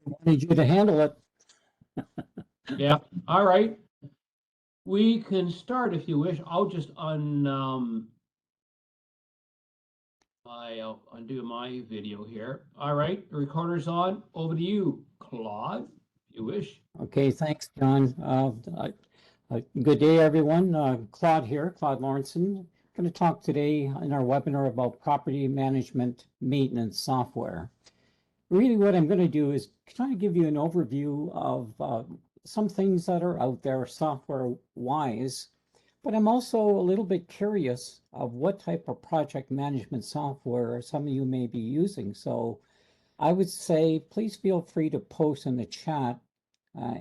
Wanted you to handle it. Yeah, all right. We can start if you wish. I'll just I'll undo my video here. All right, the recorder's on. Over to you, Claude, if you wish. Okay, thanks, John. Good day, everyone. Claude here, Claude Lawrenson. Going to talk today in our webinar about property management maintenance software. Really, what I'm going to do is try to give you an overview of some things that are out there software-wise, but I'm also a little bit curious of what type of project management software some of you may be using. So I would say, please feel free to post in the chat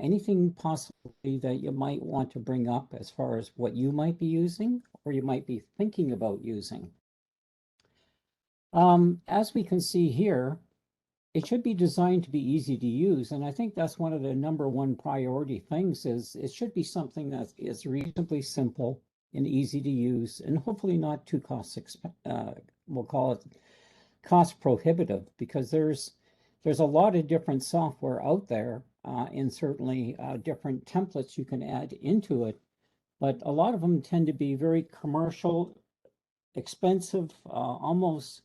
anything possibly that you might want to bring up as far as what you might be using or you might be thinking about using. As we can see here, it should be designed to be easy to use. And I think that's one of the number one priority things is it should be something that is reasonably simple and easy to use and hopefully not too we'll call it cost prohibitive, because there's a lot of different software out there and certainly different templates you can add into it. But a lot of them tend to be very commercial, expensive, almost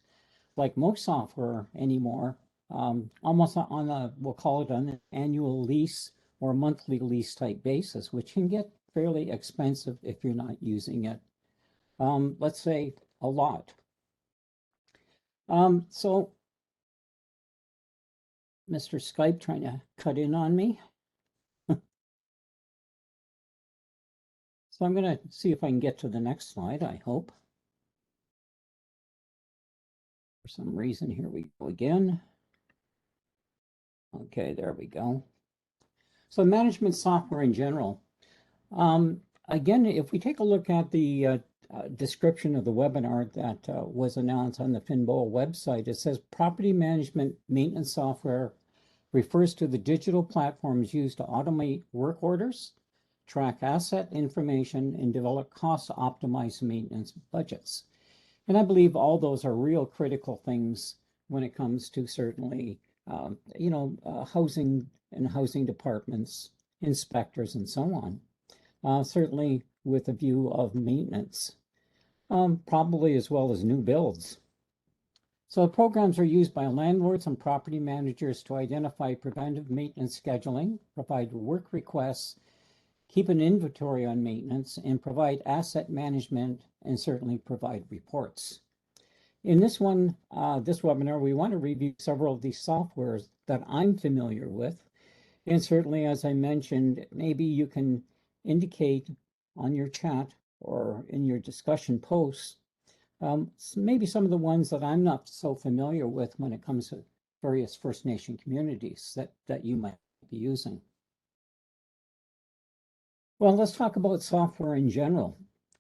like most software anymore. Almost on we'll call it an annual lease or monthly lease type basis, which can get fairly expensive if you're not using it, let's say a lot. So Mr. Skype trying to cut in on me. So I'm going to see if I can get to the next slide, I hope. For some reason, here we go again. Okay, there we go. So management software in general. Again, if we take a look at the description of the webinar that was announced on the FNNBOA website, it says property management maintenance software refers to the digital platforms used to automate work orders, track asset information, and develop cost-optimized maintenance budgets. And I believe all those are real critical things when it comes to certainly, housing and housing departments, inspectors, and so on. Certainly with a view of maintenance, probably as well as new builds. So programs are used by landlords and property managers to identify preventive maintenance scheduling, provide work requests, keep an inventory on maintenance, and provide asset management, and certainly provide reports. In this webinar, we want to review several of these softwares that I'm familiar with. And certainly, as I mentioned, maybe you can indicate on your chat or in your discussion posts, maybe some of the ones that I'm not so familiar with when it comes to various First Nation communities that you might be using. Well, let's talk about software in general.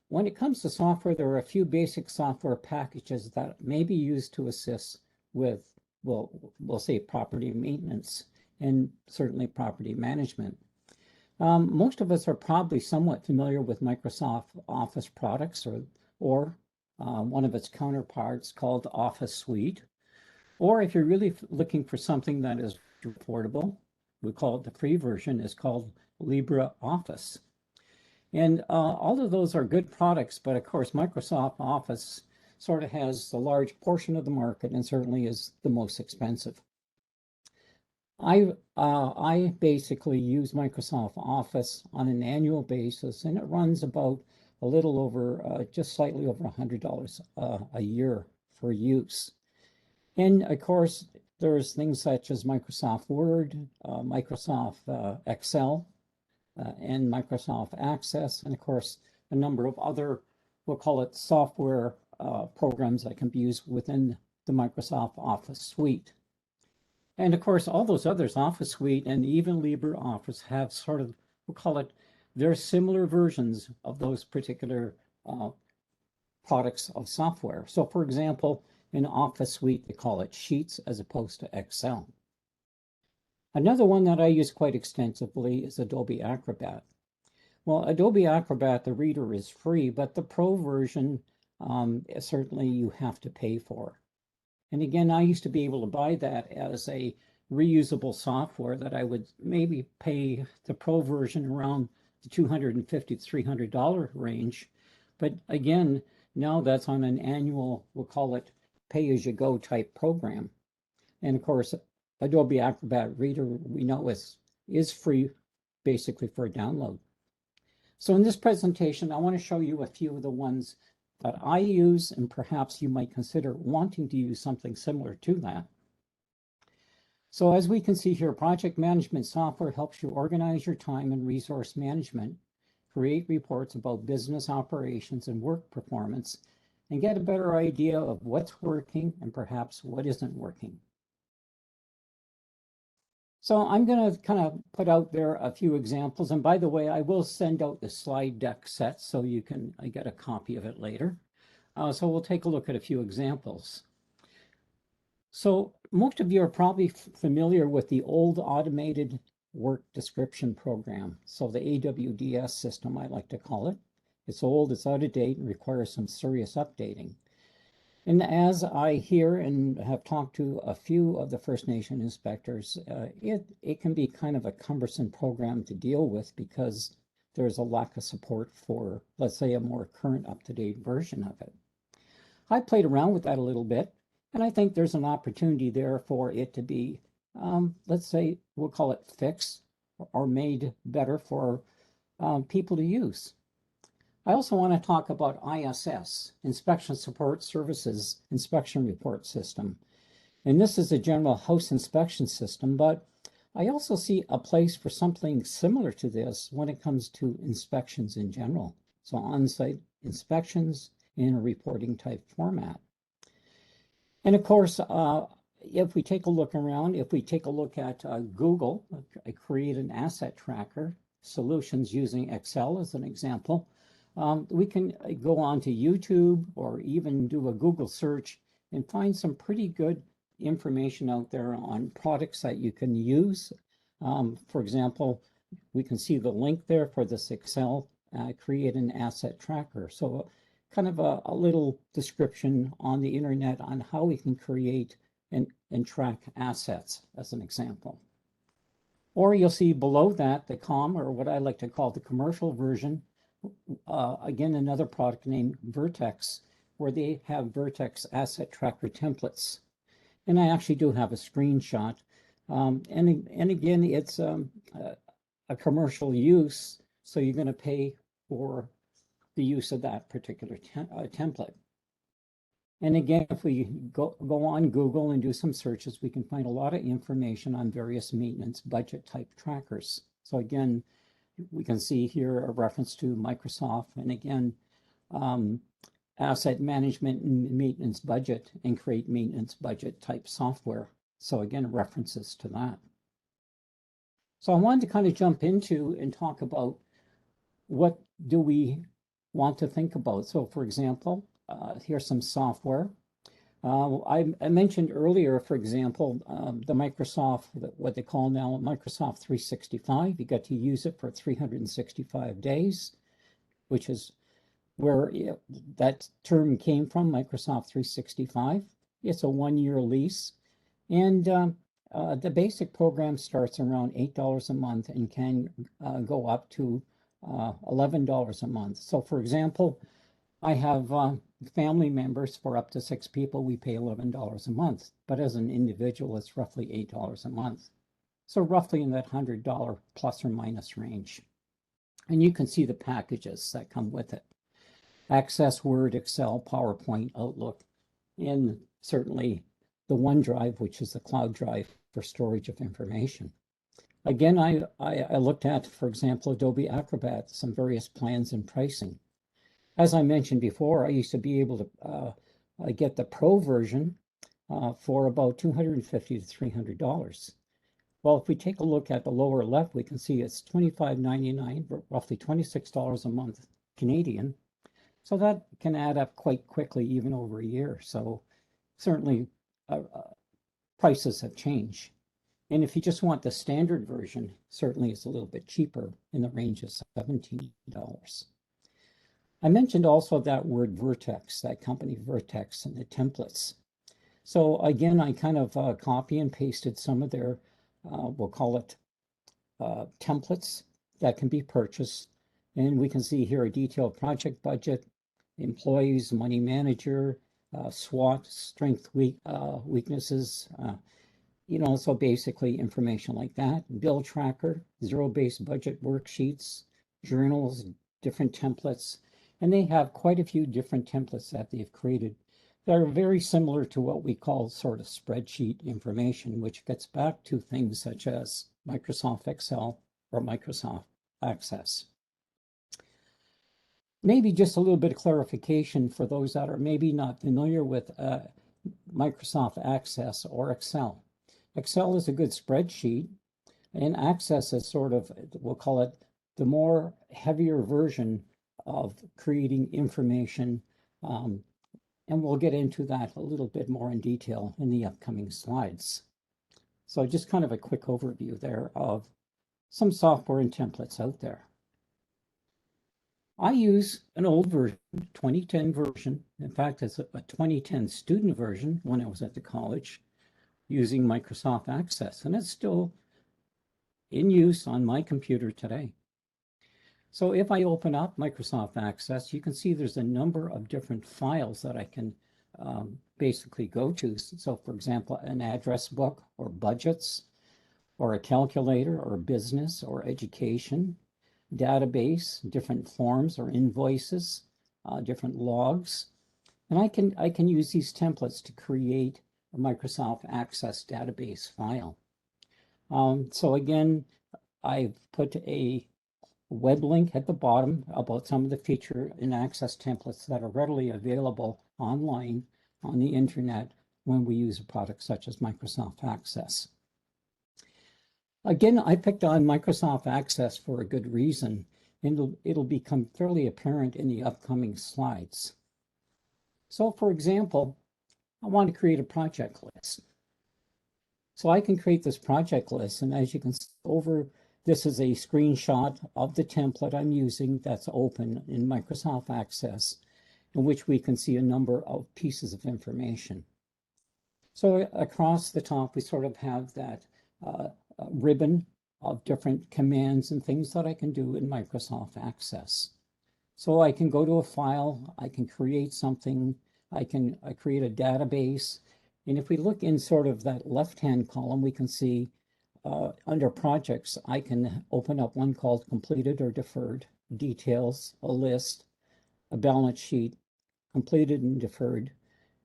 When it comes to software, there are a few basic software packages that may be used to assist with, we'll say property maintenance and certainly property management. Most of us are probably somewhat familiar with Microsoft Office products or one of its counterparts called Office Suite. Or if you're really looking for something that is affordable, we call it the free version, is called LibreOffice. And all of those are good products, but of course, Microsoft Office sort of has a large portion of the market and certainly is the most expensive. I basically use Microsoft Office on an annual basis, and it runs about a little over, just slightly over $100 a year for use. And of course, there's things such as Microsoft Word, Microsoft Excel, and Microsoft Access, and of course, a number of other, we'll call it software programs that can be used within the Microsoft Office suite. And of course, all those others, Office Suite and even LibreOffice, have sort of, we'll call it, they're similar versions of those particular products of software. So for example, in Office Suite, they call it Sheets as opposed to Excel. Another one that I use quite extensively is Adobe Acrobat. Well, Adobe Acrobat, the reader is free, but the pro version, certainly you have to pay for. And again, I used to be able to buy that as a reusable software that I would maybe pay the pro version around the $250 to $300 range. But again, now that's on an annual, we'll call it pay-as-you-go type program. And of course, Adobe Acrobat Reader, we know is free basically for a download. So in this presentation, I want to show you a few of the ones that I use, and perhaps you might consider wanting to use something similar to that. So as we can see here, project management software helps you organize your time and resource management, create reports about business operations and work performance, and get a better idea of what's working and perhaps what isn't working. So I'm going to kind of put out there a few examples. And by the way, I will send out the slide deck set so you can get a copy of it later. So we'll take a look at a few examples. So most of you are probably familiar with the old automated work description program. So the AWDS system, I like to call it. It's old, it's out of date, and requires some serious updating. And as I hear and have talked to a few of the First Nation inspectors, it can be kind of a cumbersome program to deal with because there's a lack of support for, let's say, a more current up-to-date version of it. I played around with that a little bit, and I think there's an opportunity there for it to be, let's say, we'll call it fixed or made better for people to use. I also want to talk about ISS, Inspection Support Services Inspection Report System. And this is a general house inspection system, but I also see a place for something similar to this when it comes to inspections in general. So on-site inspections in a reporting type format. And of course, if we take a look around, if we take a look at Google, I create an asset tracker, solutions using Excel as an example. We can go on to YouTube or even do a Google search and find some pretty good information out there on products that you can use. For example, we can see the link there for this Excel, create an asset tracker. So kind of a little description on the internet on how we can create and track assets as an example. Or you'll see below that the or what I like to call the commercial version. Again, another product named Vertex, where they have Vertex asset tracker templates. And I actually do have a screenshot. And again, it's a commercial use, so you're going to pay for the use of that particular template. And again, if we go on Google and do some searches, we can find a lot of information on various maintenance budget type trackers. So again, we can see here a reference to Microsoft, and again, asset management and maintenance budget, and create maintenance budget type software. So again, references to that. So I wanted to kind of jump into and talk about what do we want to think about. So for example, here's some software. I mentioned earlier, for example, the Microsoft, what they call now Microsoft 365. You get to use it for 365 days, which is where that term came from, Microsoft 365. It's a one-year lease. And the basic program starts around $8 a month and can go up to $11 a month. So for example, I have family members for up to 6 people, we pay $11 a month. But as an individual, it's roughly $8 a month. So roughly in that $100 plus or minus range. And you can see the packages that come with it. Access Word, Excel, PowerPoint, Outlook, and certainly the OneDrive, which is the cloud drive for storage of information. Again, I looked at, for example, Adobe Acrobat, some various plans and pricing. As I mentioned before, I used to be able to get the Pro version for about $250 to $300. Well, if we take a look at the lower left, we can see it's $25.99, roughly $26 a month Canadian. So that can add up quite quickly, even over a year. So certainly prices have changed. And if you just want the standard version, certainly it's a little bit cheaper in the range of $17. I mentioned also that word Vertex, that company Vertex, and the templates. So again, I kind of copy and pasted some of their, we'll call it templates that can be purchased. And we can see here a detailed project budget, employees, money manager, SWOT, strength, weaknesses, so basically information like that. Bill tracker, zero-based budget worksheets, journals, different templates, and they have quite a few different templates that they've created that are very similar to what we call sort of spreadsheet information, which gets back to things such as Microsoft Excel or Microsoft Access. Maybe just a little bit of clarification for those that are maybe not familiar with Microsoft Access or Excel. Excel is a good spreadsheet, and Access is sort of, we'll call it the more heavier version of creating information. And we'll get into that a little bit more in detail in the upcoming slides. So just kind of a quick overview there of some software and templates out there. I use an old version, 2010 version. In fact, it's a 2010 student version when I was at the college using Microsoft Access, and it's still in use on my computer today. So if I open up Microsoft Access, you can see there's a number of different files that I can basically go to. So for example, an address book or budgets, or a calculator or business or education, database, different forms or invoices, different logs. And I can use these templates to create a Microsoft Access database file. So again, I've put a web link at the bottom about some of the feature and access templates that are readily available online on the internet when we use a product such as Microsoft Access. Again, I picked on Microsoft Access for a good reason, and it'll become fairly apparent in the upcoming slides. So for example, I want to create a project list. So I can create this project list, and as you can see this is a screenshot of the template I'm using that's open in Microsoft Access, in which we can see a number of pieces of information. So across the top, we sort of have that ribbon of different commands and things that I can do in Microsoft Access. So I can go to a file, I can create something, I can create a database. And if we look in sort of that left-hand column, we can see under projects, I can open up one called completed or deferred, details, a list, a balance sheet, completed and deferred,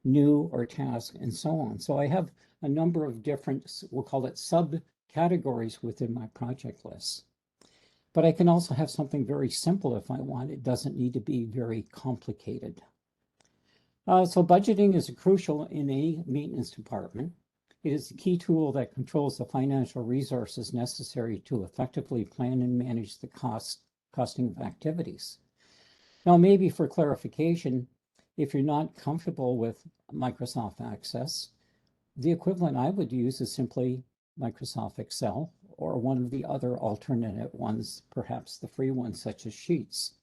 new or task, and so on. So I have a number of different, we'll call it subcategories within my project list. But I can also have something very simple if I want. It doesn't need to be very complicated. So budgeting is crucial in any maintenance department. It is the key tool that controls the financial resources necessary to effectively plan and manage the costing of activities. Now, maybe for clarification, if you're not comfortable with Microsoft Access, the equivalent I would use is simply Microsoft Excel or one of the other alternative ones, perhaps the free ones such as Sheets.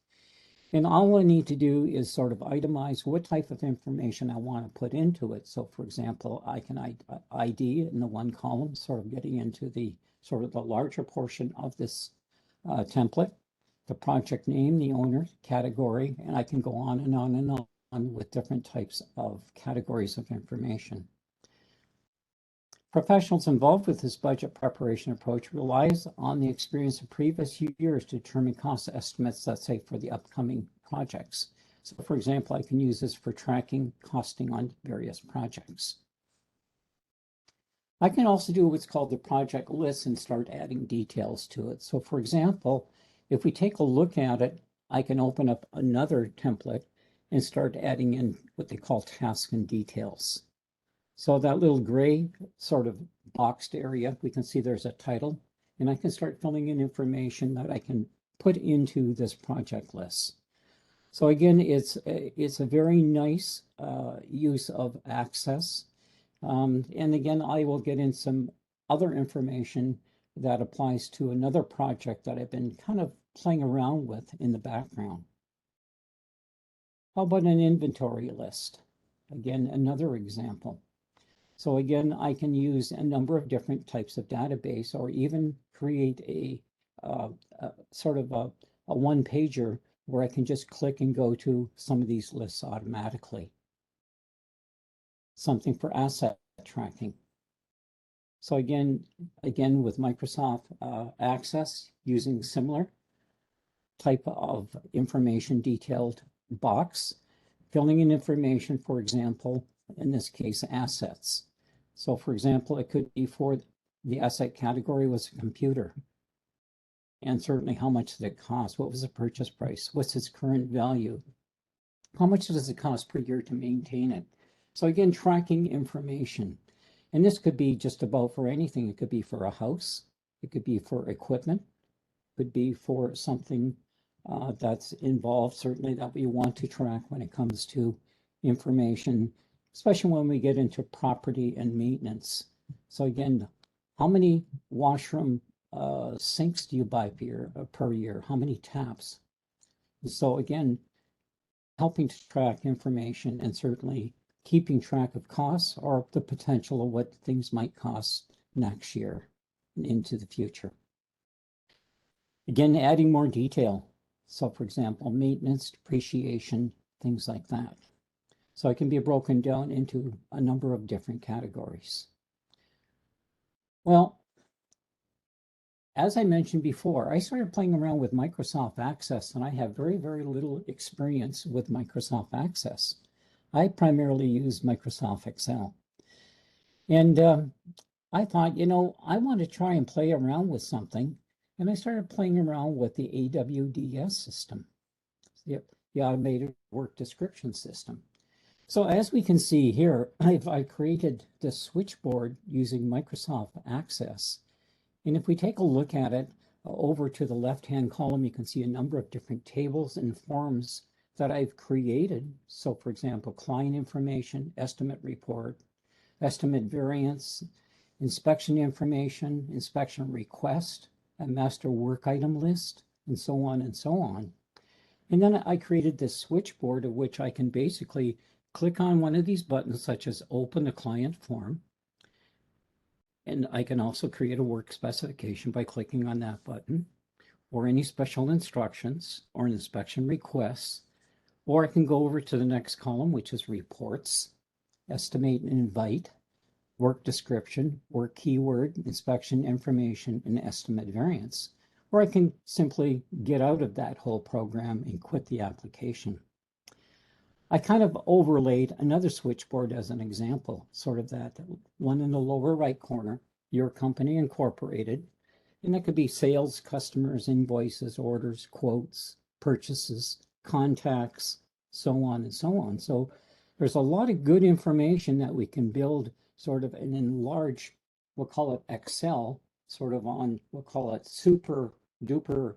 And all I need to do is sort of itemize what type of information I want to put into it. So for example, I can ID in the one column, sort of getting into the sort of the larger portion of this template, the project name, the owner, category, and I can go on and on and on with different types of categories of information. Professionals involved with this budget preparation approach relies on the experience of previous years to determine cost estimates, let's say, for the upcoming projects. So for example, I can use this for tracking costing on various projects. I can also do what's called the project list and start adding details to it. So for example, if we take a look at it, I can open up another template and start adding in what they call tasks and details. So that little gray sort of boxed area, we can see there's a title, and I can start filling in information that I can put into this project list. So again, it's a very nice use of Access. And again, I will get in some other information that applies to another project that I've been kind of playing around with in the background. How about an inventory list? Again, another example. So again, I can use a number of different types of database, or even create a sort of a one pager where I can just click and go to some of these lists automatically. Something for asset tracking. So again with Microsoft Access, using similar type of information detailed box, filling in information, for example, in this case, assets. So for example, it could be for the asset category was a computer. And certainly how much did it cost? What was the purchase price? What's its current value? How much does it cost per year to maintain it? So again, tracking information. And this could be just about for anything. It could be for a house. It could be for equipment. It could be for something that's involved, certainly, that we want to track when it comes to information, especially when we get into property and maintenance. So again, how many washroom sinks do you buy per year? How many taps? So again, helping to track information and certainly keeping track of costs or the potential of what things might cost next year and into the future. Again, adding more detail. So for example, maintenance, depreciation, things like that. So it can be broken down into a number of different categories. Well, as I mentioned before, I started playing around with Microsoft Access, and I have very, very little experience with Microsoft Access. I primarily use Microsoft Excel. And I thought, I want to try and play around with something. And I started playing around with the AWDS system, the automated work description system. So as we can see here, I created this switchboard using Microsoft Access. And if we take a look at it, over to the left-hand column, you can see a number of different tables and forms that I've created. So for example, client information, estimate report, estimate variance, inspection information, inspection request, a master work item list, and so on and so on. And then I created this switchboard of which I can basically click on one of these buttons, such as open the client form. And I can also create a work specification by clicking on that button, or any special instructions or an inspection requests. Or I can go over to the next column, which is reports, estimate and invite, work description, work keyword, inspection information, and estimate variance. Or I can simply get out of that whole program and quit the application. I kind of overlaid another switchboard as an example, sort of that one in the lower right corner, your company incorporated. And that could be sales, customers, invoices, orders, quotes, purchases, contacts, so on and so on. So there's a lot of good information that we can build sort of an enlarged, we'll call it Excel, sort of on, we'll call it super duper,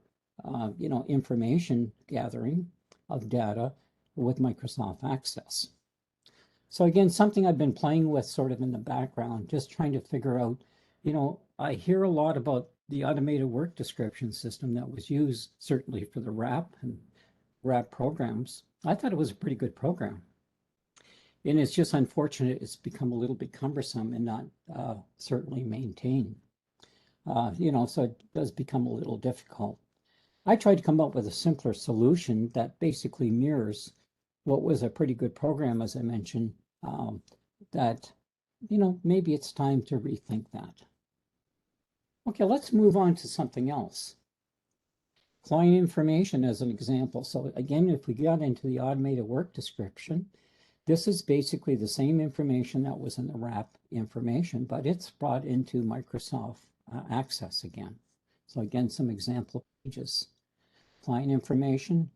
information gathering of data with Microsoft Access. So again, something I've been playing with sort of in the background, just trying to figure out, I hear a lot about the automated work description system that was used certainly for the RAP and RAP programs. I thought it was a pretty good program. And it's just unfortunate it's become a little bit cumbersome and not certainly maintained. So it does become a little difficult. I tried to come up with a simpler solution that basically mirrors what was a pretty good program, as I mentioned, that, maybe it's time to rethink that. Okay, let's move on to something else. Client information as an example. So again, if we got into the automated work description, this is basically the same information that was in the RAP information, but it's brought into Microsoft Access again. So again, some example pages. Client information,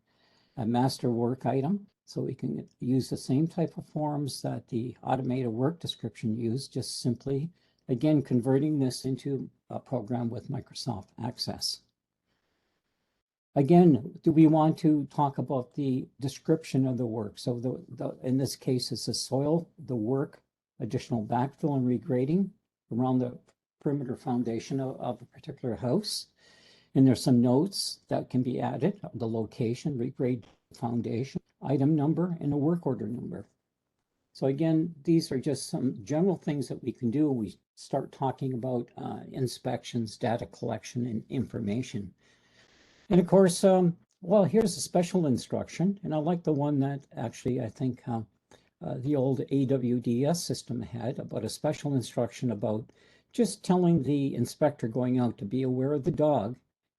a master work item. So we can use the same type of forms that the automated work description used, just simply, again, converting this into a program with Microsoft Access. Again, do we want to talk about the description of the work? So in this case, it's the soil, the work, additional backfill and regrading around the perimeter foundation of a particular house. And there's some notes that can be added, the location, regrade foundation, item number, and a work order number. So again, these are just some general things that we can do. We start talking about inspections, data collection, and information. And of course, well, here's a special instruction, and I like the one that actually I think the old AWDS system had about a special instruction about just telling the inspector going out to be aware of the dog.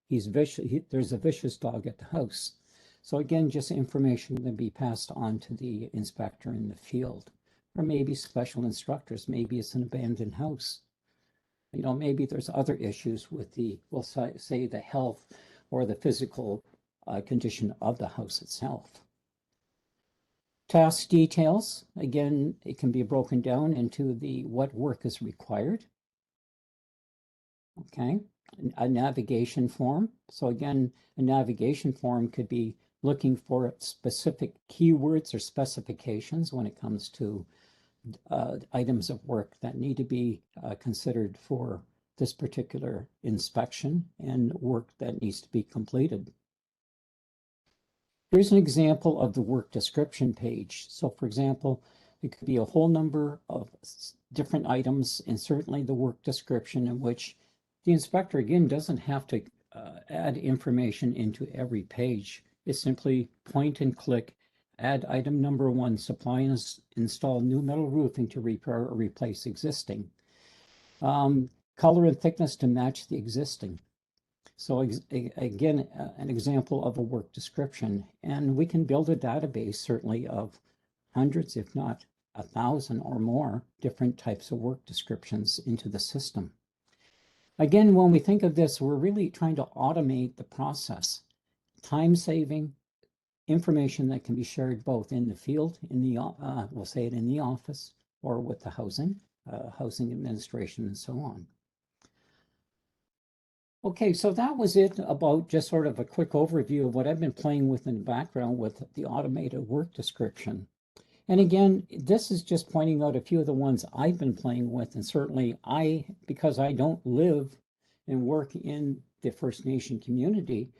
He's vicious. There's a vicious dog at the house. So again, just information that be passed on to the inspector in the field, or maybe special instructors. Maybe it's an abandoned house. You know, maybe there's other issues with the, we'll say the health or the physical condition of the house itself. Task details, again, it can be broken down into the what work is required. Okay, a navigation form. So again, a navigation form could be looking for specific keywords or specifications when it comes to items of work that need to be considered for this particular inspection and work that needs to be completed. Here's an example of the work description page. So for example, it could be a whole number of different items, and certainly the work description in which the inspector, again, doesn't have to add information into every page. It's simply point and click, add item number 1, supply and install new metal roofing to repair or replace existing. Color and thickness to match the existing. So again, an example of a work description, and we can build a database certainly of hundreds, if not 1,000 or more different types of work descriptions into the system. Again, when we think of this, we're really trying to automate the process, time-saving information that can be shared both in the field, in the we'll say it in the office, or with the housing administration, and so on. Okay, so that was it about just sort of a quick overview of what I've been playing with in the background with the automated work description. And again, this is just pointing out a few of the ones I've been playing with, and certainly because I don't live and work in the First Nation community,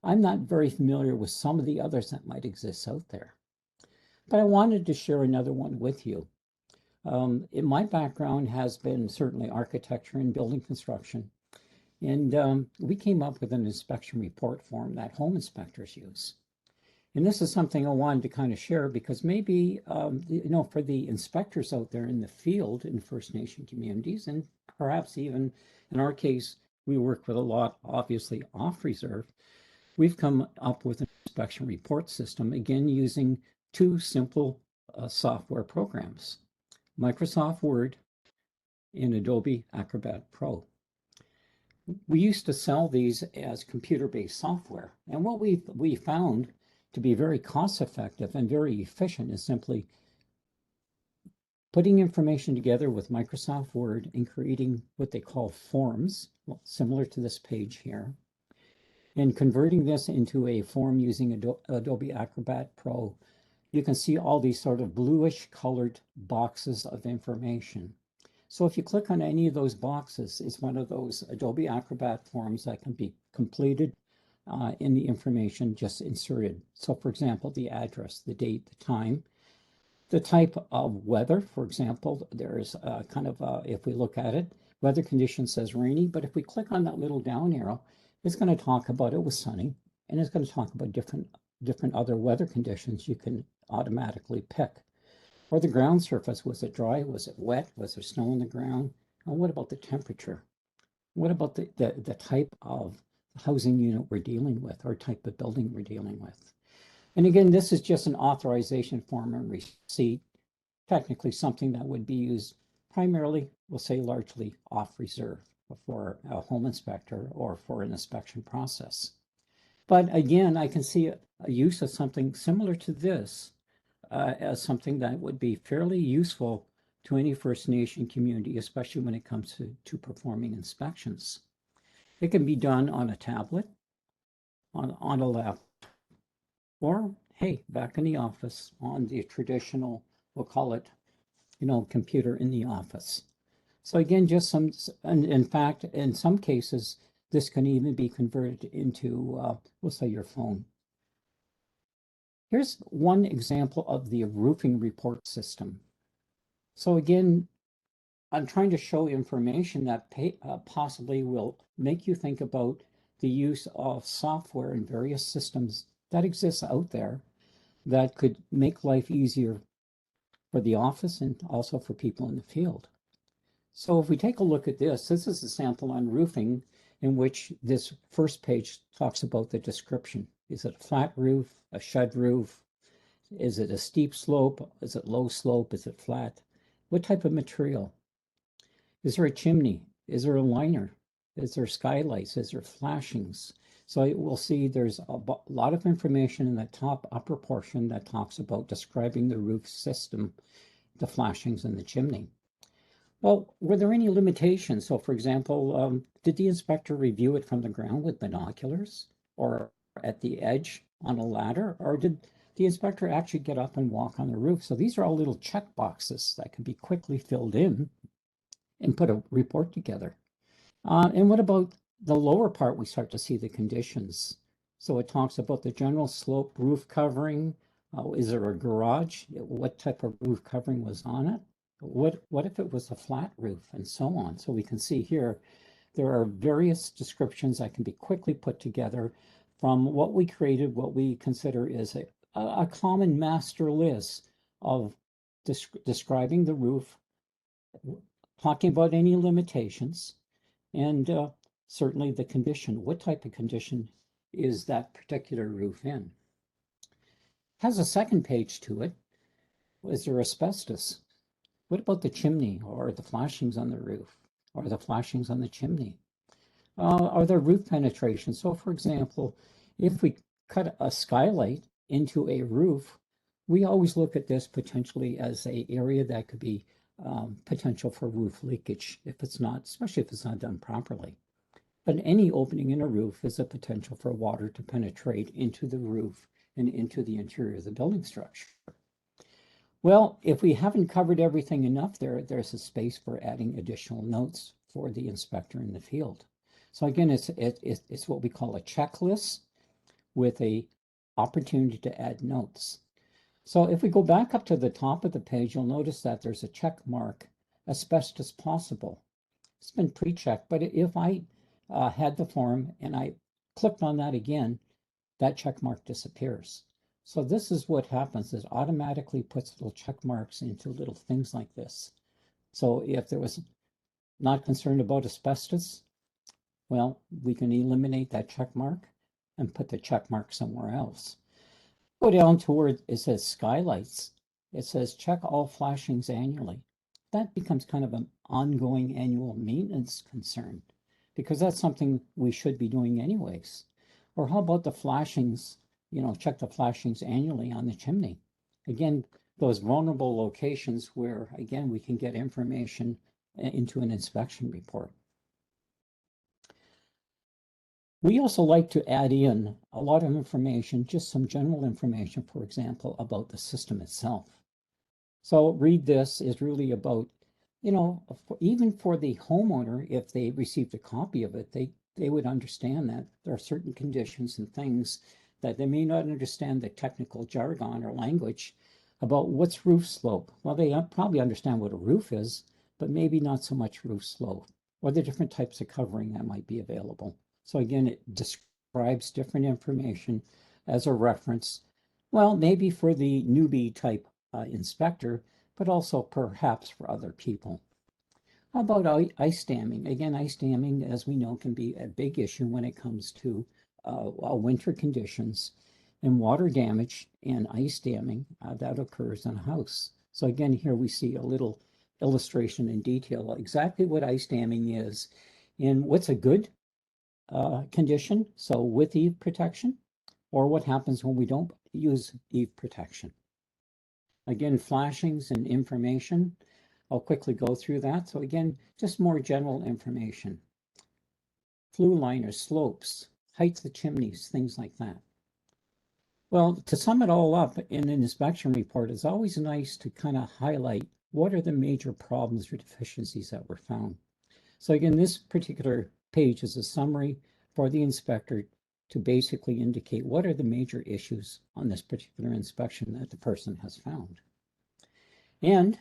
I'm not very familiar with some of the others that might exist out there. But I wanted to share another one with you. In my background has been certainly architecture and building construction. And we came up with an inspection report form that home inspectors use. And this is something I wanted to kind of share because maybe, you know, for the inspectors out there in the field in First Nation communities, and perhaps even in our case, we work with a lot, obviously, off reserve. We've come up with an inspection report system, again, using 2 simple software programs, Microsoft Word and Adobe Acrobat Pro. We used to sell these as computer-based software. And what we found to be very cost-effective and very efficient is simply putting information together with Microsoft Word and creating what they call forms, similar to this page here, and converting this into a form using Adobe Acrobat Pro. You can see all these sort of bluish colored boxes of information. So if you click on any of those boxes, it's one of those Adobe Acrobat forms that can be completed in the information just inserted. So for example, the address, the date, the time, the type of weather. For example, there's kind of, if we look at it, weather condition says rainy, but if we click on that little down arrow, it's going to talk about it was sunny, and it's going to talk about different other weather conditions you can automatically pick. Or the ground surface, was it dry? Was it wet? Was there snow on the ground? And what about the temperature? What about the type of housing unit we're dealing with or type of building we're dealing with? And again, this is just an authorization form and receipt, technically something that would be used primarily, we'll say largely off reserve for a home inspector or for an inspection process. But again, I can see a use of something similar to this as something that would be fairly useful to any First Nation community, especially when it comes to performing inspections. It can be done on a tablet, on a laptop, or hey, back in the office on the traditional, we'll call it, you know, computer in the office. So again, just some, and in fact, in some cases, this can even be converted into, we'll say, your phone. Here's one example of the roofing report system. So again, I'm trying to show information that possibly will make you think about the use of software in various systems that exist out there that could make life easier for the office and also for people in the field. So if we take a look at this is a sample on roofing in which this first page talks about the description. Is it a flat roof, a shed roof? Is it a steep slope? Is it low slope? Is it flat? What type of material? Is there a chimney? Is there a liner? Is there skylights? Is there flashings? So we'll see there's a lot of information in the top upper portion that talks about describing the roof system, the flashings, and the chimney. Well, were there any limitations? So, for example, did the inspector review it from the ground with binoculars or at the edge on a ladder? Or did the inspector actually get up and walk on the roof? So these are all little check boxes that can be quickly filled in and put a report together. And what about the lower part? We start to see the conditions. So it talks about the general slope roof covering. Is there a garage? What type of roof covering was on it? What if it was a flat roof, and so on? So we can see here there are various descriptions that can be quickly put together from what we created, what we consider is a common master list of describing the roof, talking about any limitations, and certainly the condition. What type of condition is that particular roof in? Has a second page to it. Is there asbestos? What about the chimney or the flashings on the roof or the flashings on the chimney? Are there roof penetrations? So for example, if we cut a skylight into a roof, we always look at this potentially as an area that could be potential for roof leakage if it's not, especially if it's not done properly. But any opening in a roof is a potential for water to penetrate into the roof and into the interior of the building structure. Well, if we haven't covered everything enough there's a space for adding additional notes for the inspector in the field. So again, it's what we call a checklist with a opportunity to add notes. So if we go back up to the top of the page, you'll notice that there's a check mark, asbestos possible. It's been pre-checked, but if I had the form and I clicked on that again, that check mark disappears. So this is what happens, it automatically puts little check marks into little things like this. So if there was not concerned about asbestos, well, we can eliminate that check mark and put the check mark somewhere else. Go down to where it says skylights. It says check all flashings annually. That becomes kind of an ongoing annual maintenance concern because that's something we should be doing anyways. Or how about the flashings? Check the flashings annually on the chimney. Again, those vulnerable locations where, again, we can get information into an inspection report. We also like to add in a lot of information, just some general information, for example, about the system itself. So read this is really about, even for the homeowner, if they received a copy of it, they would understand that there are certain conditions and things that they may not understand the technical jargon or language about what's roof slope. Well, they probably understand what a roof is, but maybe not so much roof slope or the different types of covering that might be available. So again, it describes different information as a reference, well, maybe for the newbie type inspector, but also perhaps for other people. How about ice damming? Again, ice damming, as we know, can be a big issue when it comes to winter conditions and water damage and ice damming that occurs in a house. So again, here we see a little illustration in detail exactly what ice damming is and what's a good condition, so with eave protection, or what happens when we don't use eave protection. Again, flashings and information. I'll quickly go through that. So again, just more general information. Flue liners, slopes, heights of chimneys, things like that. Well, to sum it all up in an inspection report, it's always nice to kind of highlight what are the major problems or deficiencies that were found. So again, this particular page is a summary for the inspector to basically indicate what are the major issues on this particular inspection that the person has found. And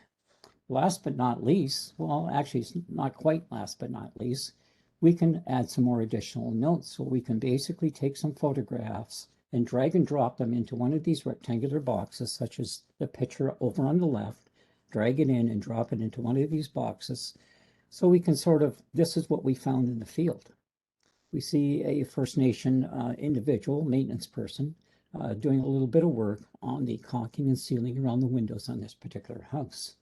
last but not least, well, actually, it's not quite last but not least, we can add some more additional notes. So we can basically take some photographs and drag and drop them into one of these rectangular boxes, such as the picture over on the left, drag it in and drop it into one of these boxes. So we can sort of, this is what we found in the field. We see a First Nation individual, maintenance person, doing a little bit of work on the caulking and sealing around the windows on this particular house.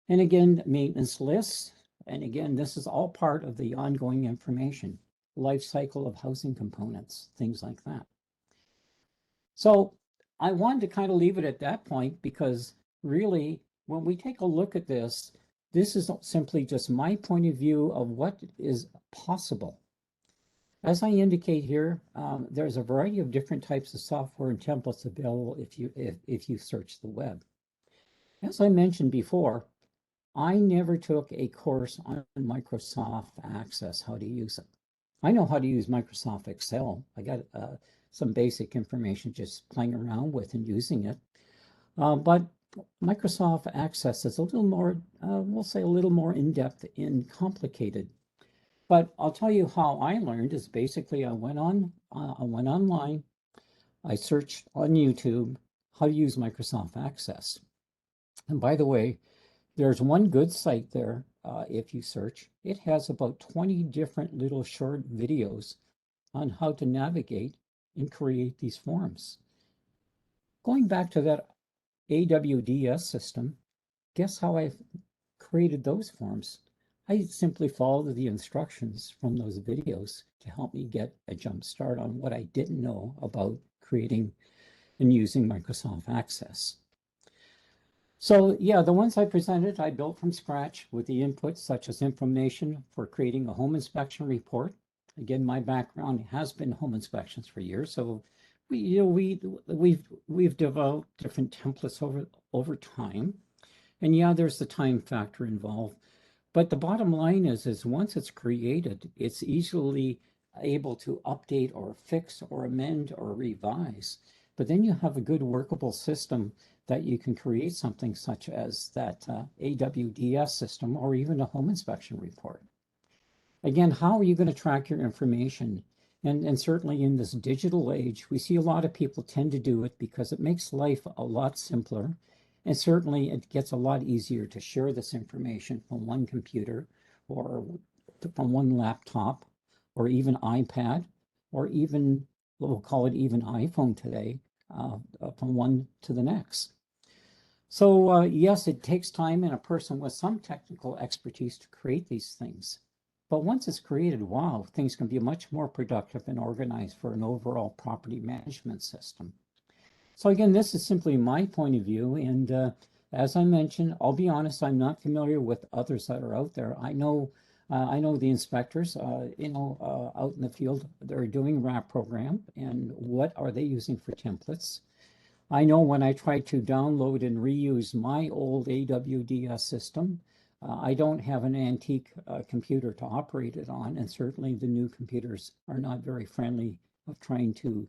And again, maintenance lists. And again, this is all part of the ongoing information, life cycle of housing components, things like that. So I wanted to kind of leave it at that point because really, when we take a look at this, this is simply just my point of view of what is possible. As I indicate here, there's a variety of different types of software and templates available if you search the web. As I mentioned before, I never took a course on Microsoft Access, how to use it. I know how to use Microsoft Excel. I got some basic information just playing around with and using it. But Microsoft Access is a little more, we'll say a little more in-depth and complicated. But I'll tell you how I learned is basically I went online, I searched on YouTube how to use Microsoft Access. And by the way, there's one good site there. If you search, it has about 20 different little short videos on how to navigate and create these forms. Going back to that AWDS system, guess how I created those forms? I simply followed the instructions from those videos to help me get a jump start on what I didn't know about creating and using Microsoft Access. So yeah, the ones I presented, I built from scratch with the inputs such as information for creating a home inspection report. Again, my background has been home inspections for years, so we've developed different templates over time. And yeah, there's the time factor involved. But the bottom line is once it's created, it's easily able to update or fix or amend or revise. But then you have a good workable system that you can create something such as that AWDS system or even a home inspection report. Again, how are you going to track your information? And certainly in this digital age, we see a lot of people tend to do it because it makes life a lot simpler. And certainly it gets a lot easier to share this information from one computer or from one laptop or even iPad or even, we'll call it even iPhone today, from one to the next. So yes, it takes time and a person with some technical expertise to create these things. But once it's created, wow, things can be much more productive and organized for an overall property management system. So again, this is simply my point of view. And as I mentioned, I'll be honest, I'm not familiar with others that are out there. I know the inspectors, out in the field, they're doing RAP program and what are they using for templates? I know when I try to download and reuse my old AWDS system, I don't have an antique computer to operate it on, and certainly the new computers are not very friendly of trying to,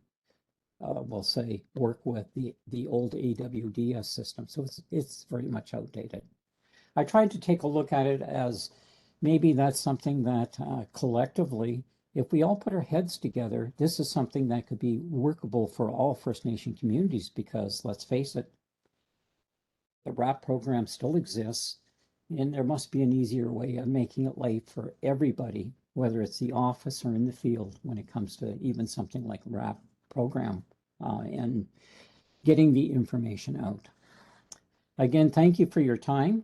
we'll say, work with the old AWDS system. So it's very much outdated. I tried to take a look at it as maybe that's something that collectively, if we all put our heads together, this is something that could be workable for all First Nation communities because let's face it, the RAP program still exists and there must be an easier way of making it light for everybody, whether it's the office or in the field when it comes to even something like RAP program and getting the information out. Again, thank you for your time.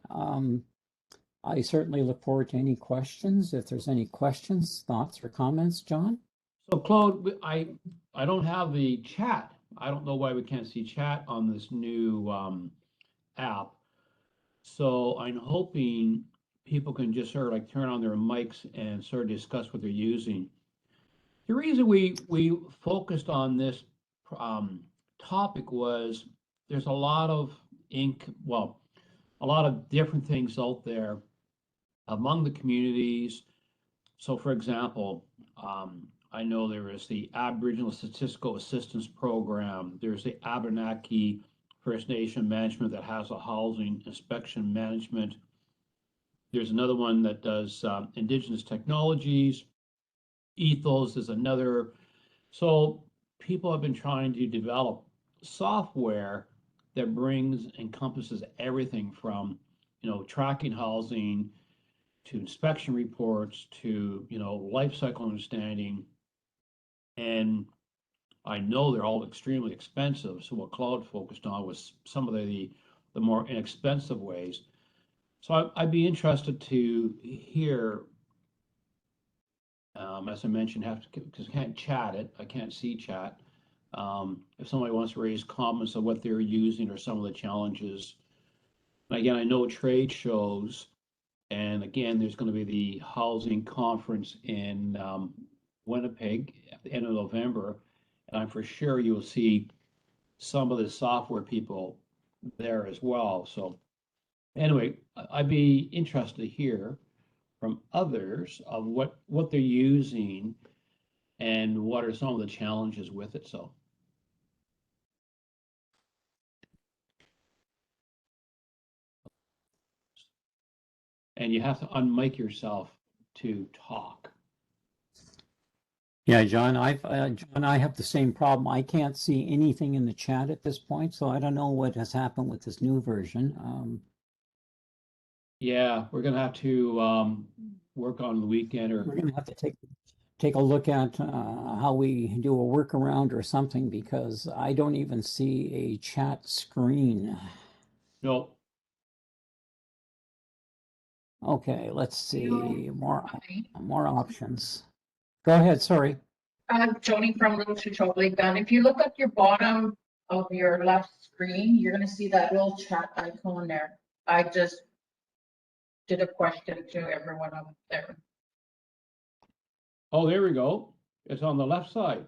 I certainly look forward to any questions. If there's any questions, thoughts, or comments, John? So Claude, I don't have the chat. I don't know why we can't see chat on this new app. So I'm hoping people can just sort of like turn on their mics and sort of discuss what they're using. The reason we focused on this topic was there's a lot of a lot of different things out there among the communities. So, for example, I know there is the Aboriginal Statistical Assistance Program. There's the Abenaki First Nation management that has a housing inspection management. There's another one that does Indigenous technologies. Ethos is another. So people have been trying to develop software that encompasses everything from, tracking housing to inspection reports to, life cycle understanding. And I know they're all extremely expensive. So what Claude focused on was some of the more inexpensive ways. So I'd be interested to hear, as I mentioned, because I can't chat it, I can't see chat. If somebody wants to raise comments on what they're using or some of the challenges. And again, I know trade shows, and again, there's going to be the housing conference in Winnipeg at the end of November, and I'm for sure you'll see some of the software people there as well. So anyway, I'd be interested to hear from others of what they're using and what are some of the challenges with it. So. And you have to unmic yourself to talk. Yeah, John, I have the same problem. I can't see anything in the chat at this point, so I don't know what has happened with this new version. Yeah, we're gonna have to work on the weekend, or We're gonna have to take a look at how we do a workaround or something, because I don't even see a chat screen. no. Okay, let's see more options. Go ahead. Sorry. Joni from Little Chichot Lake Gun. If you look at your bottom of your left screen, you're gonna see that little chat icon there. I just did a question to everyone up there. Oh, there we go. It's on the left side.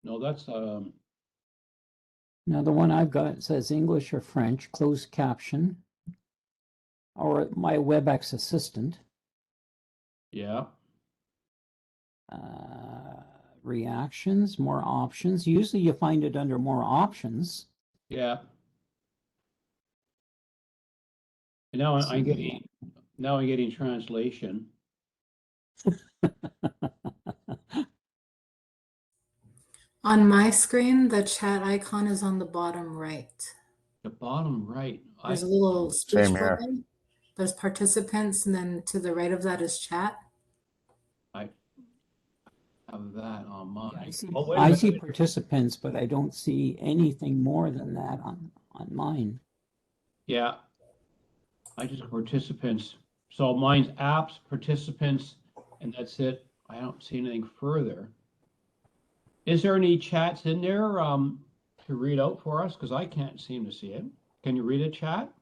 No, that's Now the one I've got says English or French, closed caption, or my WebEx assistant. yeah. Reactions, more options. Usually you find it under more options. Yeah. And now I'm getting translation. On my screen, the chat icon is on the bottom right. The bottom right. There's a little speech Same here. bubble. There's participants, and then to the right of that is chat. I have that on mine. I see, Oh, wait a I minute. see participants, but I don't see anything more than that on mine. Yeah. I just participants. So mine's apps, participants, and that's it. I don't see anything further. Is there any chats in there to read out for us? Because I can't seem to see it. Can you read a chat?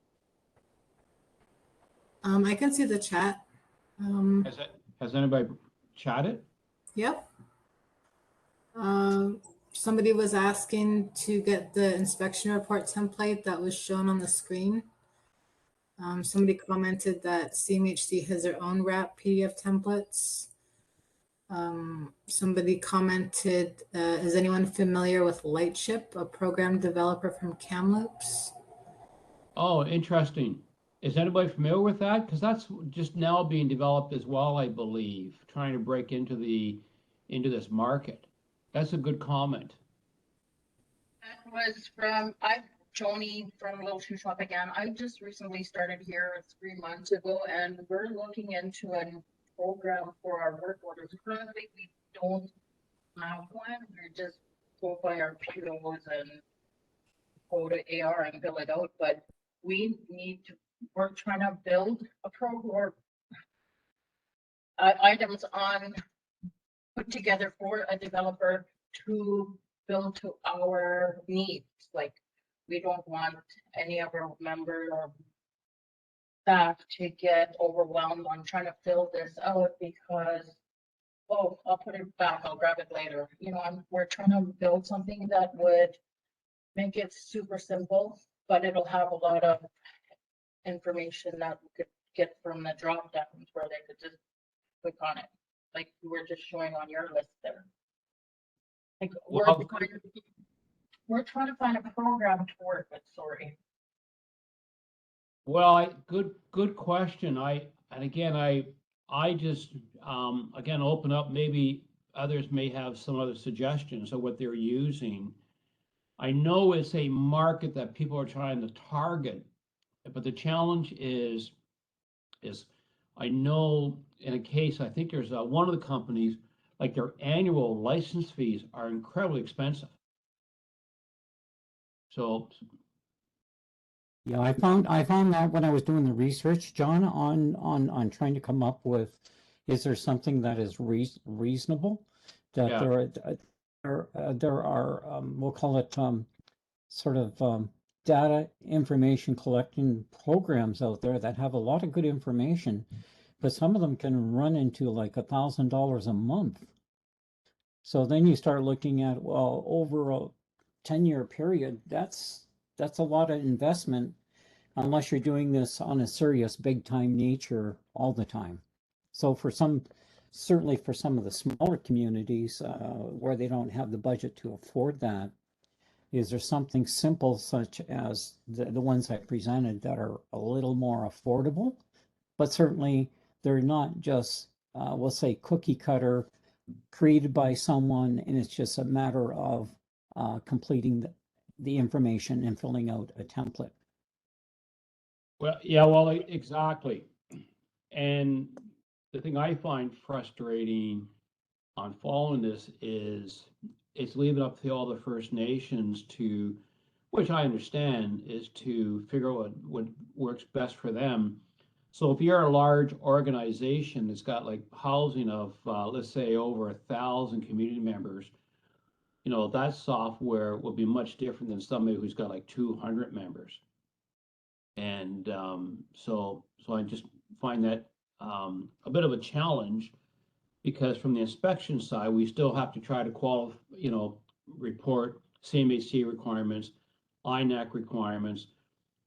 I can see the chat. Has anybody chatted? Yep. Somebody was asking to get the inspection report template that was shown on the screen. Somebody commented that CMHC has their own wrap PDF templates. Somebody commented, is anyone familiar with Lightship, a program developer from Kamloops? Oh, interesting. Is anybody familiar with that? Because that's just now being developed as well, I believe, trying to break into this market. That's a good comment. That was Joni from Little Shoe Shop again. I just recently started here 3 months ago, and we're looking into a program for our work orders. Currently, we don't have one. We're just go by our POs and go to AR and bill it out. But we're trying to build a program items put together for a developer to build to our needs. Like, we don't want any of our member or staff to get overwhelmed on trying to fill this out because, oh, I'll put it back, I'll grab it later. We're trying to build something that would make it super simple, but it'll have a lot of information that we could get from the drop downs where they could just click on it, like you were just showing on your list there. Like Well, we're trying to find a program to work with, sorry. well, good question. I just, again, open up, maybe others may have some other suggestions of what they're using. I know it's a market that people are trying to target, but the challenge is I know in a case, I think there's one of the companies, like their annual license fees are incredibly expensive. So, Yeah, I found that when I was doing the research, John, on trying to come up with, is there something that is reasonable? That yeah, there are we'll call it sort of data information collecting programs out there that have a lot of good information, but some of them can run into like $1,000 a month. So then you start looking at, well, over a 10-year period, that's a lot of investment unless you're doing this on a serious big time nature all the time. So certainly for some of the smaller communities where they don't have the budget to afford that, is there something simple such as the ones I presented that are a little more affordable, but certainly they're not just, we'll say, cookie cutter created by someone, and it's just a matter of completing the information and filling out a template. well, yeah, well, exactly. And the thing I find frustrating on following this is it's leaving up to all the First Nations to, which I understand, is to figure out what works best for them. So if you're a large organization that's got like housing of, let's say, over 1,000 community members, you know, that software will be much different than somebody who's got like 200 members. And so I just find that a bit of a challenge, because from the inspection side, we still have to try to report CMHC requirements, INAC requirements,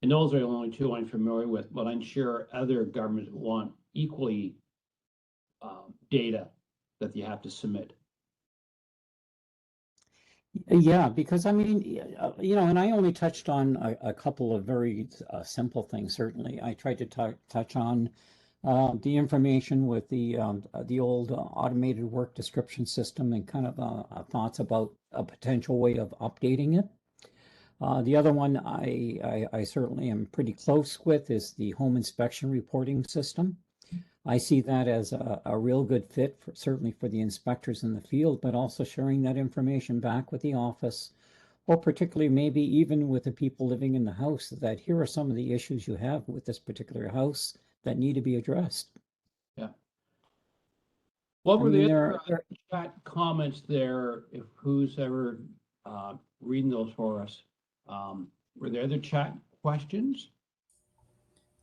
and those are the only two I'm familiar with, but I'm sure other governments want equally data that you have to submit. Yeah, because I mean, and I only touched on a couple of very simple things. Certainly, I tried to touch on the information with the old automated work description system and kind of thoughts about a potential way of updating it. The other one I certainly am pretty close with is the home inspection reporting system. I see that as a real good fit, certainly for the inspectors in the field, but also sharing that information back with the office, or particularly maybe even with the people living in the house, that here are some of the issues you have with this particular house that need to be addressed. Yeah. What were the other there chat comments there, if who's ever reading those for us? Were there other chat questions?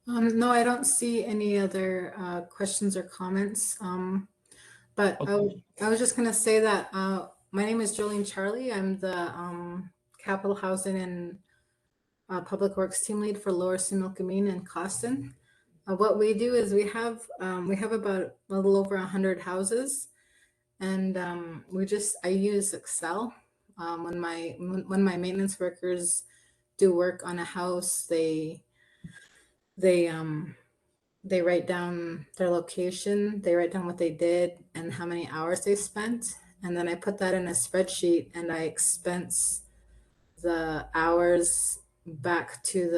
No, I don't see any other questions or comments. But Okay. I was just gonna say that my name is Jolene Charlie. I'm the Capital Housing and Public Works Team Lead for Lower Similkameen and Costin. What we do is we have about a little over 100 houses, and I use Excel. When my maintenance workers do work on a house, they write down their location, they write down what they did and how many hours they spent, and then I put that in a spreadsheet and I expense the hours back to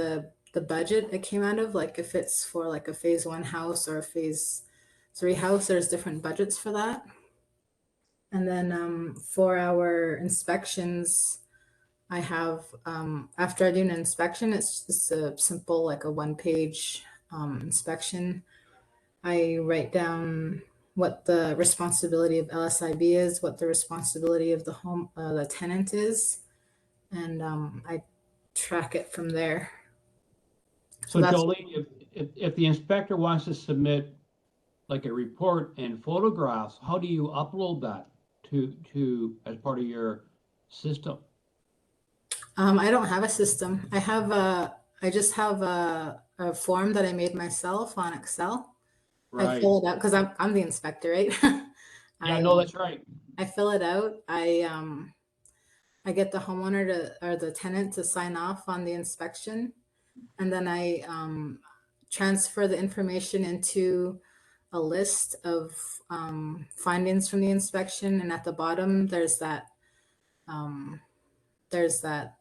the budget it came out of. Like if it's for like a phase 1 house or a phase 3 house, there's different budgets for that. And then for our inspections, I have after I do an inspection, it's just a simple like a 1-page inspection. I write down what the responsibility of LSIB is, what the responsibility of the tenant is, and I track it from there. So Jolene, if the inspector wants to submit like a report and photographs, how do you upload that to as part of your system? I don't have a system. I just have a form that I made myself on Excel. I Right. fill it out because I'm the inspector, right? Yeah, no, that's right. I fill it out. I get the homeowner to or the tenant to sign off on the inspection, and then I transfer the information into a list of findings from the inspection, and at the bottom um, there's that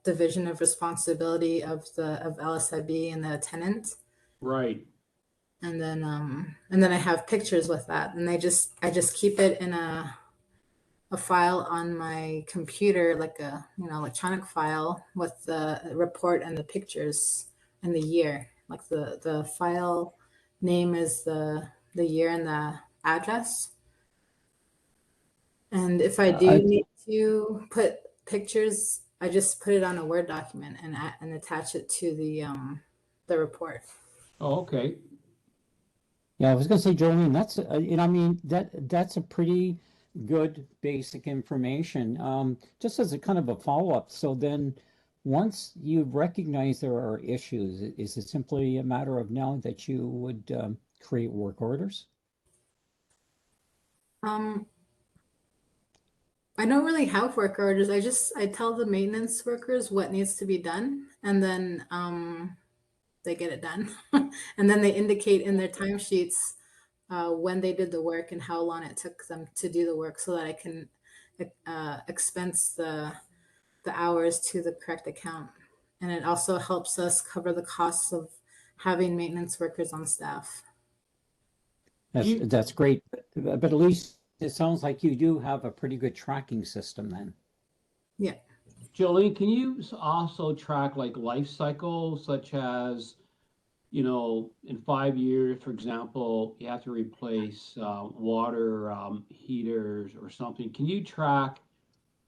division of responsibility of LSIB and the tenant, Right. and then I have pictures with that, and I just keep it in a file on my computer, like a electronic file with the report and the pictures and the year. Like the file name is the year and the address. And if I do I, need to put pictures, I just put it on a Word document and attach it to the report. Oh, okay. yeah, I was gonna say, Jolene, that's, I mean, that's a pretty good basic information. Just as a kind of a follow-up, so then once you recognize there are issues, is it simply a matter of now that you would create work orders? Um, I don't really have work orders. I tell the maintenance workers what needs to be done, and then they get it done, and then they indicate in their timesheets when they did the work and how long it took them to do the work, so that I can expense the hours to the correct account, and it also helps us cover the costs of having maintenance workers on staff. You, That's great, but at least it sounds like you do have a pretty good tracking system then. Yeah. Jolene, can you also track like life cycles, such as, in 5 years, for example, you have to replace water heaters or something. Can you track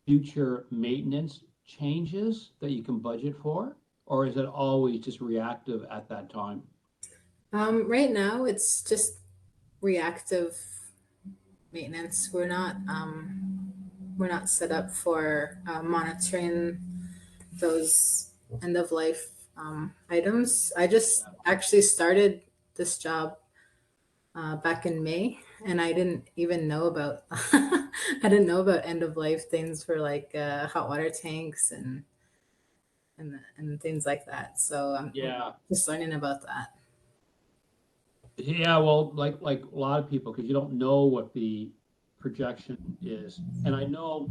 future maintenance changes that you can budget for? Or is it always just reactive at that time? Right now, it's just reactive maintenance. We're not set up for monitoring those end of life items. I just actually started this job back in May, and I didn't even know about I didn't know about end of life things for like hot water tanks and things like that. So I'm Yeah. just learning about that. Yeah, well, like a lot of people, because you don't know what the projection is. And I know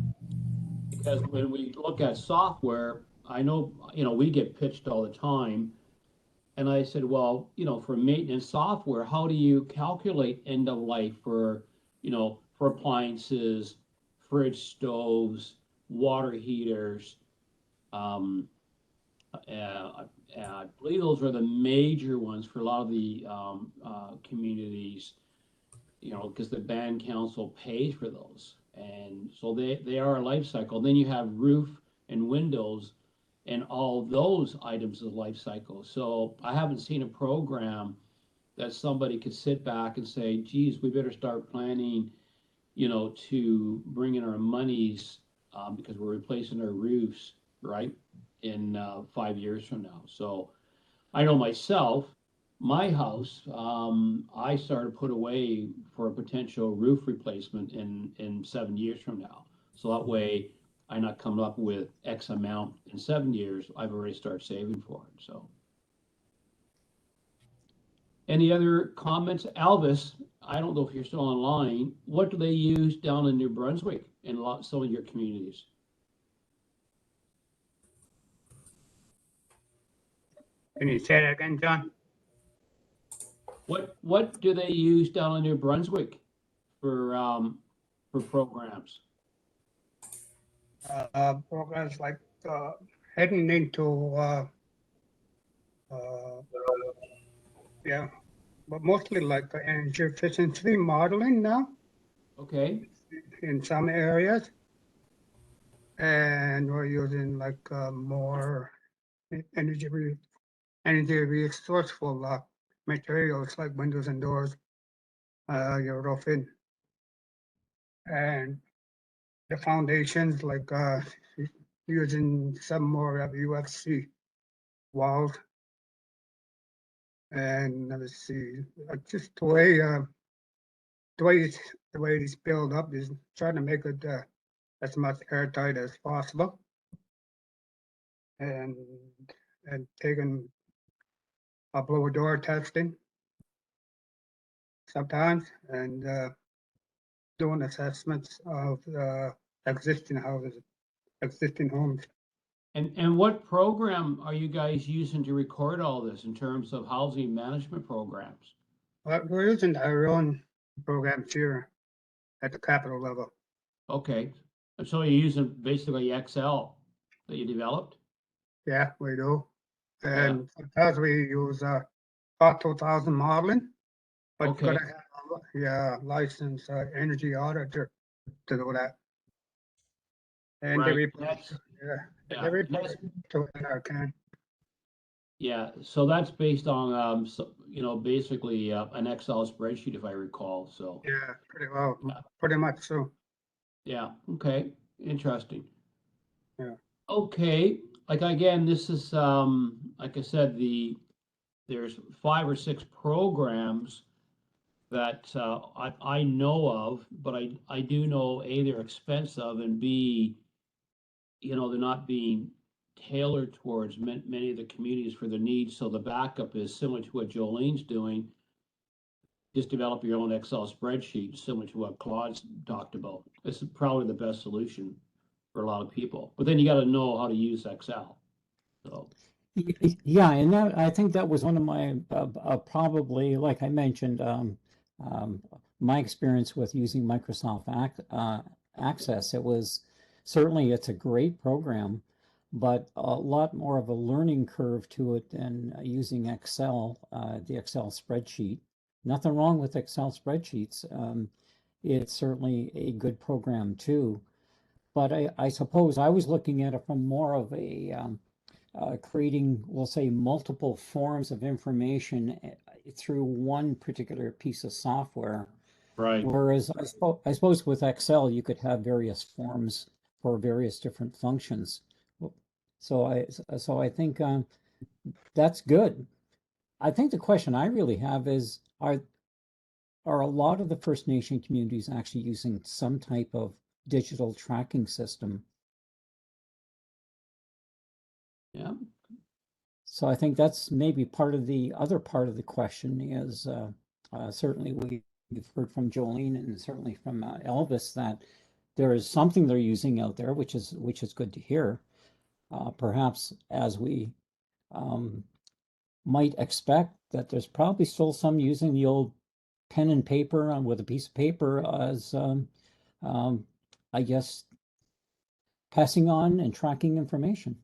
because when we look at software, I know, we get pitched all the time. And I said, well, for maintenance software, how do you calculate end of life for appliances, fridge stoves, water heaters? Um, I believe those are the major ones for a lot of the communities, because the band council pays for those. And so they are a life cycle. Then you have roof and windows and all those items of life cycle. So I haven't seen a program that somebody could sit back and say, geez, we better start planning, to bring in our monies because we're replacing our roofs, right, in 5 years from now. So I know myself, my house, I started put away for a potential roof replacement in 7 years from now. So that way I'm not coming up with X amount in 7 years. I've already started saving for it. So any other comments? Alvis, I don't know if you're still online. What do they use down in New Brunswick in some of your communities? Can you say that again, John? What do they use down in New Brunswick for programs? Programs like heading into uh, yeah, but mostly like energy efficiency modeling now Okay. in some areas, and we're using like more energy resourceful materials like windows and doors, your roofing, and the foundations like using some more of UFC walls And let me see, just the way it's built up is trying to make it as much airtight as possible. And taking a blower door testing sometimes, and doing assessments of existing houses, existing homes. And what program are you guys using to record all this in terms of housing management programs? But we're using our own programs here at the capital level. Okay, so you're using basically Excel that you developed? Yeah, we do. And sometimes we use about 2000 modeling, but you Okay, gotta have a licensed energy auditor to do that. And they right, report, that's, they yeah, report that's, to NRCan. yeah, so that's based on, so, you know, basically an Excel spreadsheet, if I recall, so, Yeah, pretty well, Yeah. pretty much so. yeah, okay, interesting. Yeah. Okay, like again, this is, like I said, there's 5 or 6 programs that I know of, but I do know, A, they're expensive, and B, you know, they're not being tailored towards many of the communities for their needs. So the backup is similar to what Jolene's doing. Just develop your own Excel spreadsheet, similar to what Claude's talked about. This is probably the best solution for a lot of people. But then you got to know how to use Excel. So Yeah, and that, I think that was one of my, probably, like I mentioned, um, my experience with using Microsoft Access. It was certainly, it's a great program, but a lot more of a learning curve to it than using Excel, the Excel spreadsheet. Nothing wrong with Excel spreadsheets. It's certainly a good program too. But I suppose I was looking at it from more of a creating, we'll say, multiple forms of information through one particular piece of software. right, Whereas I suppose with Excel, you could have various forms for various different functions. So I think that's good. I think the question I really have is, are a lot of the First Nation communities actually using some type of digital tracking system? yeah, So I think that's maybe part of the other part of the question is certainly we've heard from Jolene and certainly from Elvis that there is something they're using out there, which is good to hear. Perhaps as we um, might expect that there's probably still some using the old pen and paper with a piece of paper as um, I guess passing on and tracking information.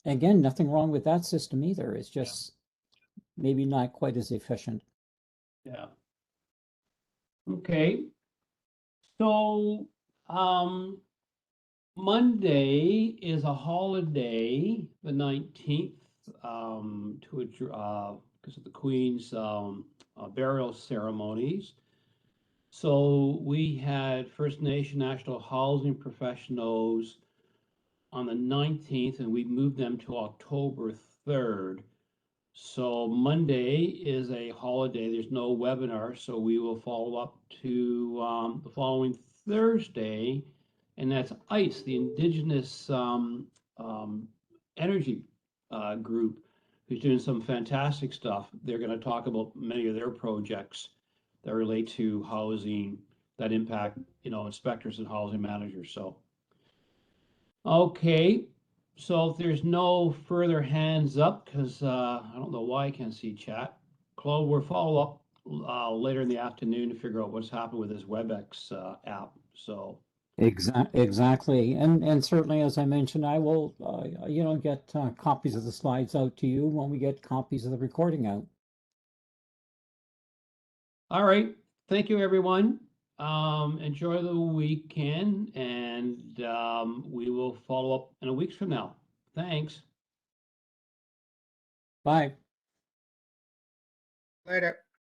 Again, nothing wrong with that system either. It's just maybe not quite as efficient. yeah. Okay. So, Monday is a holiday, the 19th, because of the Queen's burial ceremonies. So we had First Nation National Housing Professionals on the 19th, and we moved them to October 3rd. So Monday is a holiday. There's no webinar, so we will follow up to the following Thursday, and that's ICE, the Indigenous Energy Group, who's doing some fantastic stuff. They're going to talk about many of their projects that relate to housing that impact, you know, inspectors and housing managers. So, okay. So if there's no further hands up, because I don't know why I can't see chat. Claude, we'll follow up later in the afternoon to figure out what's happened with this WebEx app. So Exactly. And certainly, as I mentioned, I will, get copies of the slides out to you when we get copies of the recording out. all right, thank you, everyone. Enjoy the weekend, and we will follow up in a week from now. Thanks. Bye. Later.